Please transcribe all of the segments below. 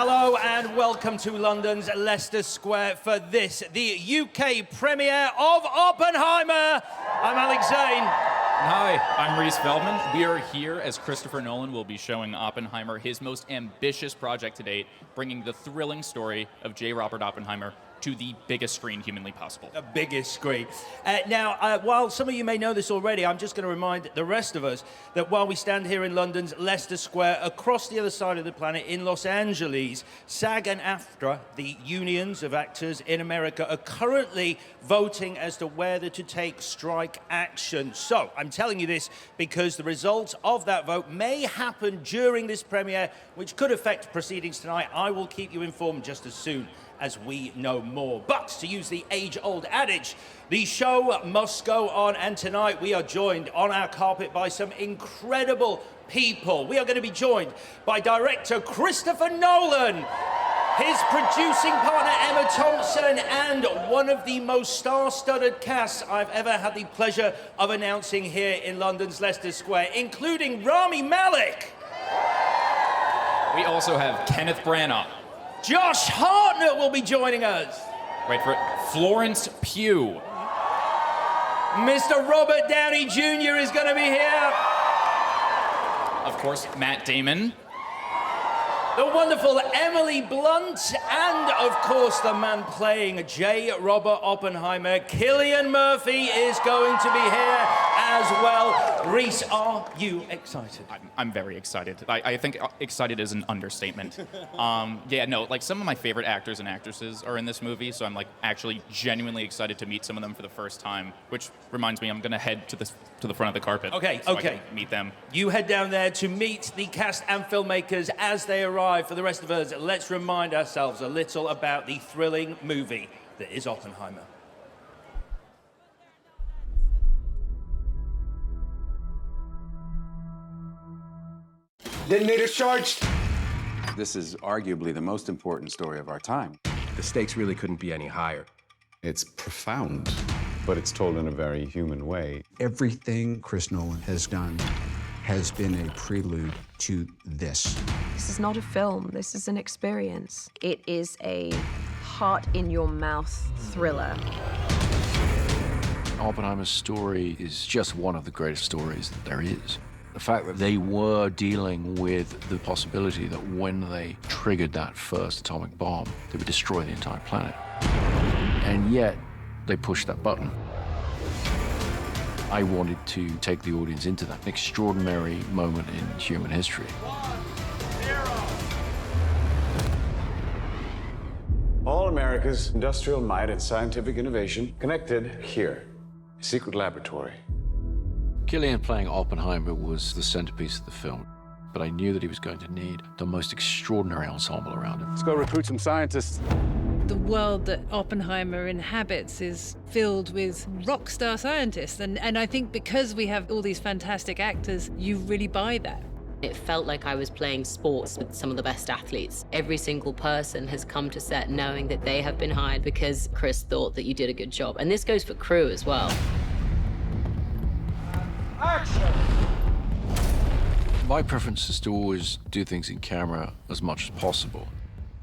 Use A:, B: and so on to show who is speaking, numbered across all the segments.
A: Hello and welcome to London's Leicester Square for this, the UK premiere of Oppenheimer. I'm Alex Zane.
B: Hi, I'm Reese Feldman. We are here as Christopher Nolan will be showing Oppenheimer his most ambitious project to date, bringing the thrilling story of J. Robert Oppenheimer to the biggest screen humanly possible.
A: The biggest screen. Now, while some of you may know this already, I'm just going to remind the rest of us that while we stand here in London's Leicester Square, across the other side of the planet in Los Angeles, SAG and AFTRA, the unions of actors in America, are currently voting as to whether to take strike action. So, I'm telling you this because the results of that vote may happen during this premiere, which could affect proceedings tonight. I will keep you informed just as soon as we know more. But to use the age-old adage, the show must go on, and tonight we are joined on our carpet by some incredible people. We are going to be joined by director Christopher Nolan, his producing partner Emma Thompson, and one of the most star-studded casts I've ever had the pleasure of announcing here in London's Leicester Square, including Rami Malek.
B: We also have Kenneth Branagh.
A: Josh Hartnett will be joining us.
B: Wait for it. Florence Pugh.
A: Mr. Robert Downey Jr. is going to be here.
B: Of course, Matt Damon.
A: The wonderful Emily Blunt, and of course the man playing J. Robert Oppenheimer, Cillian Murphy, is going to be here as well. Reese, are you excited?
B: I'm very excited. I think excited is an understatement. Yeah, no, like some of my favorite actors and actresses are in this movie, so I'm like actually genuinely excited to meet some of them for the first time, which reminds me I'm gonna head to the front of the carpet.
A: Okay.
B: I can meet them.
A: You head down there to meet the cast and filmmakers as they arrive. For the rest of us, let's remind ourselves a little about the thrilling movie that is Oppenheimer.
C: Detonators charged.
D: This is arguably the most important story of our time.
E: The stakes really couldn't be any higher.
F: It's profound, but it's told in a very human way.
G: Everything Chris Nolan has done has been a prelude to this.
H: This is not a film, this is an experience. It is a heart-in-your-mouth thriller.
I: Oppenheimer's story is just one of the greatest stories that there is. The fact that they were dealing with the possibility that when they triggered that first atomic bomb, they would destroy the entire planet. And yet, they pushed that button. I wanted to take the audience into that extraordinary moment in human history.
F: All America's industrial might and scientific innovation connected here, a secret laboratory.
I: Cillian playing Oppenheimer was the centerpiece of the film, but I knew that he was going to need the most extraordinary ensemble around him.
F: Let's go recruit some scientists.
J: The world that Oppenheimer inhabits is filled with rock star scientists, and I think because we have all these fantastic actors, you really buy that.
K: It felt like I was playing sports with some of the best athletes. Every single person has come to set knowing that they have been hired because Chris thought that you did a good job. And this goes for crew as well.
A: Action!
I: My preference is to always do things in camera as much as possible.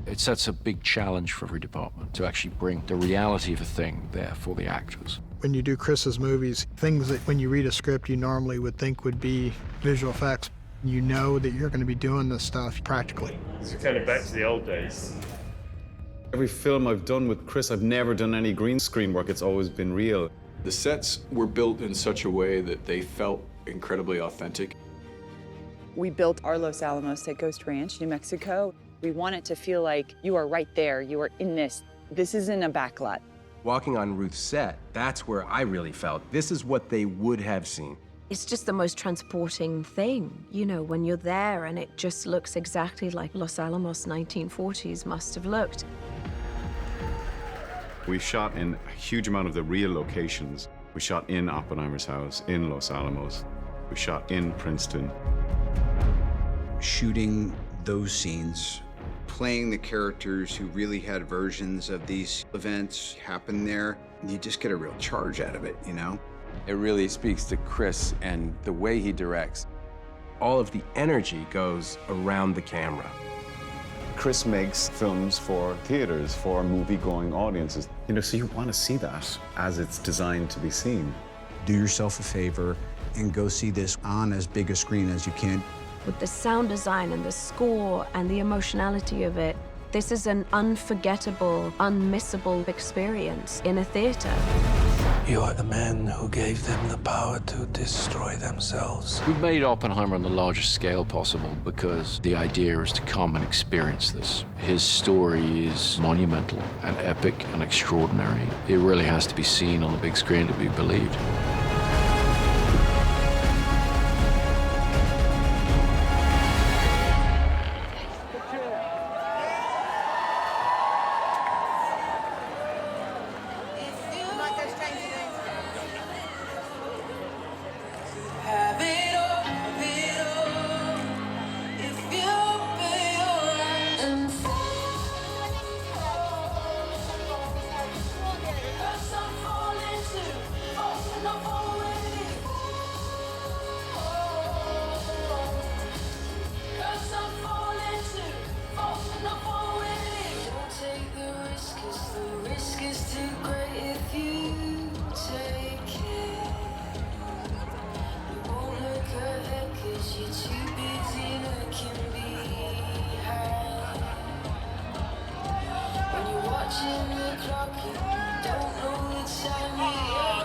I: It sets a big challenge for every department to actually bring the reality of a thing there for the actors.
L: When you do Chris's movies, things that when you read a script you normally would think would be visual effects, you know that you're going to be doing this stuff practically.
M: It's kind of back to the old days.
F: Every film I've done with Chris, I've never done any green screen work. It's always been real.
N: The sets were built in such a way that they felt incredibly authentic.
O: We built our Los Alamos at Ghost Ranch, New Mexico. We want it to feel like you are right there, you are in this. This isn't a backlot.
E: Walking on Ruth's set, that's where I really felt this is what they would have seen.
H: It's just the most transporting thing, you know, when you're there and it just looks exactly like Los Alamos 1940s must have looked.
F: We shot in a huge amount of the real locations. We shot in Oppenheimer's house, in Los Alamos. We shot in Princeton.
G: Shooting those scenes, playing the characters who really had versions of these events happen there, you just get a real charge out of it, you know?
D: It really speaks to Chris and the way he directs.
E: All of the energy goes around the camera.
F: Chris makes films for theaters, for movie-going audiences. You know, so you want to see that as it's designed to be seen.
G: Do yourself a favor and go see this on as big a screen as you can.
H: With the sound design and the score and the emotionality of it, this is an unforgettable, unmissable experience in a theater.
I: You are the men who gave them the power to destroy themselves. We made Oppenheimer on the largest scale possible because the idea is to come and experience this. His story is monumental and epic and extraordinary. It really has to be seen on the big screen to be believed.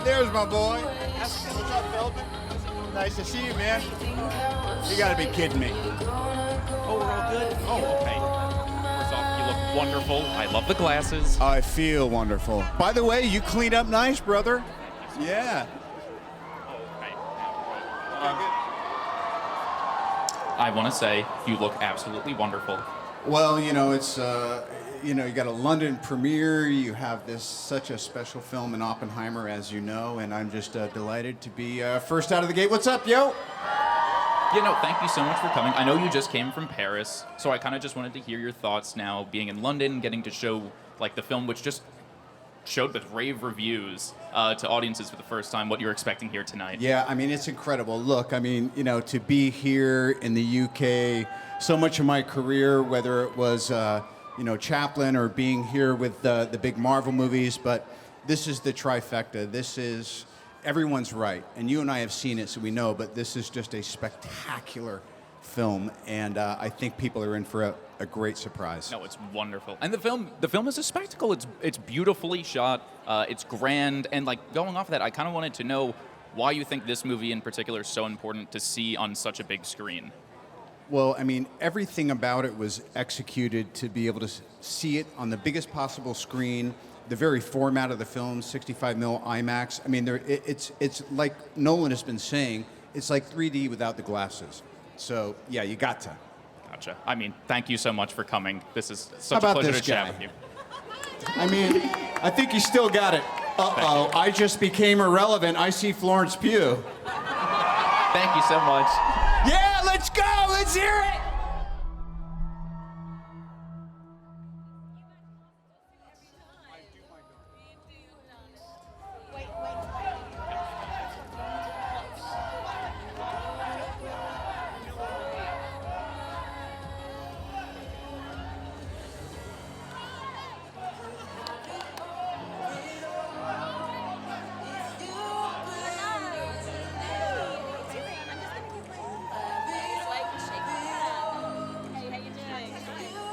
C: There's my boy. What's up, Feldman? Nice to see you, man. You gotta be kidding me.
B: Oh, we're all good? Oh, okay. First off, you look wonderful. I love the glasses.
C: I feel wonderful. By the way, you cleaned up nice, brother. Yeah.
B: I want to say you look absolutely wonderful.
C: Well, you know, it's, you know, you got a London premiere. You have this such a special film in Oppenheimer, as you know, and I'm just delighted to be first out of the gate. What's up, yo?
B: You know, thank you so much for coming. I know you just came from Paris, so I kind of just wanted to hear your thoughts now, being in London, getting to show, like, the film, which just showed with rave reviews to audiences for the first time, what you're expecting here tonight.
C: Yeah, I mean, it's incredible. Look, I mean, you know, to be here in the UK, so much of my career, whether it was, you know, Chaplin or being here with the big Marvel movies, but this is the trifecta. This is, everyone's right, and you and I have seen it, so we know, but this is just a spectacular film, and I think people are in for a great surprise.
B: No, it's wonderful. And the film is a spectacle. It's beautifully shot. It's grand. And like going off of that, I kind of wanted to know why you think this movie in particular is so important to see on such a big screen.
C: Well, I mean, everything about it was executed to be able to see it on the biggest possible screen. The very format of the film, 65mm IMAX. I mean, it's like Nolan has been saying, it's like 3D without the glasses. So, yeah, you got to.
B: Gotcha. I mean, thank you so much for coming. This is such a pleasure to chat with you.
C: I mean, I think you still got it. Uh-oh, I just became irrelevant. I see Florence Pugh.
B: Thank you so much.
C: Yeah, let's go. Let's hear it.